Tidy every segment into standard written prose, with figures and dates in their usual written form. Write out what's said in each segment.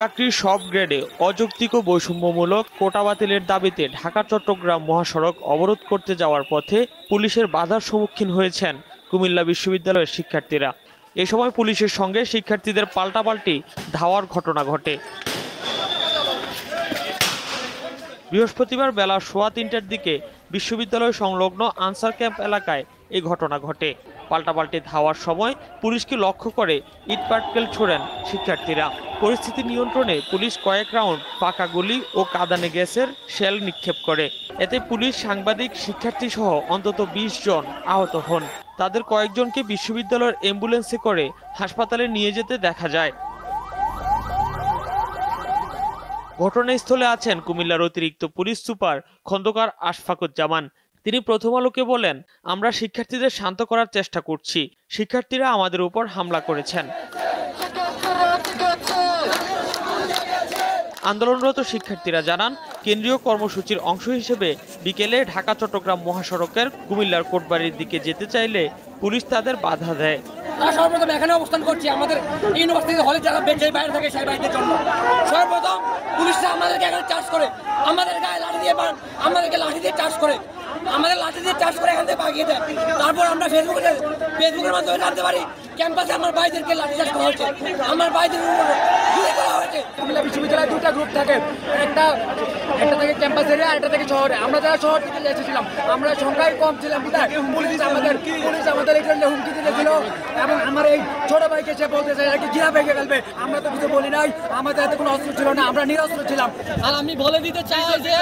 চাকরির সব গ্রেডে অযৌক্তিক ও বৈষম্যমূলক কোটা বাতিলের দাবিতে ঢাকা চট্টগ্রাম মহাসড়ক অবরোধ করতে যাওয়ার পথে পুলিশের বাধার সম্মুখীন হয়েছেন কুমিল্লা বিশ্ববিদ্যালয়ের শিক্ষার্থীরা। এ সময় পুলিশের সঙ্গে শিক্ষার্থীদের পাল্টাপাল্টি ধাওয়ার ঘটনা ঘটে। বৃহস্পতিবার বেলা 3:15টার দিকে বিশ্ববিদ্যালয় সংলগ্ন আনসার ক্যাম্প এলাকায় এই ঘটনা ঘটে। পাল্টাপাল্টি ধাওয়ার সময় পুলিশকে লক্ষ্য করে ইটপাটকেল ছোড়েন শিক্ষার্থীরা। পরিস্থিতি নিয়ন্ত্রণে পুলিশ কয়েক রাউন্ড ফাঁকা গুলি ও কাঁদানে গ্যাসের শেল নিক্ষেপ করে। এতে পুলিশ, সাংবাদিক, শিক্ষার্থী সহ অন্তত 20 জন আহত হন। তাদের কয়েকজনকে বিশ্ববিদ্যালয়ের অ্যাম্বুলেন্সে করে হাসপাতালে নিয়ে যেতে দেখা যায়। ঘটনাস্থলে আছেন কুমিল্লার অতিরিক্ত পুলিশ সুপার খন্দকার আশফাকুজ্জামান। তিনি প্রথম আলোকে বলেন, আমরা শিক্ষার্থীদের শান্ত করার চেষ্টা করছি। শিক্ষার্থীরা আমাদের উপর হামলা করেছেন। আন্দোলনরত শিক্ষার্থীরা জানান, কেন্দ্রীয় কর্মসূচির অংশ হিসেবে বিকেলে ঢাকা চট্টগ্রাম মহাসড়কের কুমিল্লার কোটবাড়ির দিকে যেতে চাইলে পুলিশ তাদের বাধা দেয়। সর্বপ্রথম এখানে অবস্থান করছি আমাদের ইউনিভার্সিটি হলে যারা বেঁচে বাইরে থাকে সেই বাইরের জন্য। সর্বপ্রথম পুলিশরা আমাদেরকে এখানে চার্জ করে, আমাদের গায়ে লাঠি দিয়ে আমাদেরকে লাঠি দিয়ে চার্জ করে, আমাদের লাঠি দিয়ে চার্জ করে এখান থেকে ভাগিয়ে দেয়। তারপর আমরা ফেসবুকের মাধ্যমে জানতে পারি ক্যাম্পাসে আমার ভাইদেরকে লাঠি চার্জ করা হয়েছে, আমার ভাইদের গুলি করা হয়েছে। কুমিল্লা বিশ্ববিদ্যালয়ে দুটা গ্রুপ থাকে, একটা থেকে ক্যাম্পাস এরিয়া, একটা থেকে শহরে। আমরা যারা শহর থেকে এসেছিলাম আমরা সংখ্যায় কম ছিলাম, পুলিশ আমাদের এখানে হুমকি দিয়েছিল এবং আমার এই ছোট ভাইকে সে বলতেছে একে ঘিরা ভেঙে ফেলবে। আমরা তো কিছু বলি নাই, আমাদের হাতে কোনো অস্ত্র ছিল না, আমরা নিরস্ত্র ছিলাম। আর আমি বলে দিতে চাই যে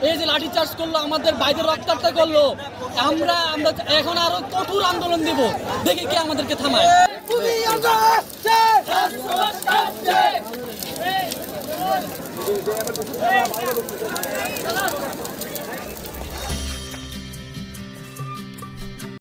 এই যে লাঠি চার্জ করলো, আমাদের ভাইদের রক্তাক্ত করলো, আমরা এখন আরো কঠোর আন্দোলন দিব, দেখি কে আমাদেরকে থামায়।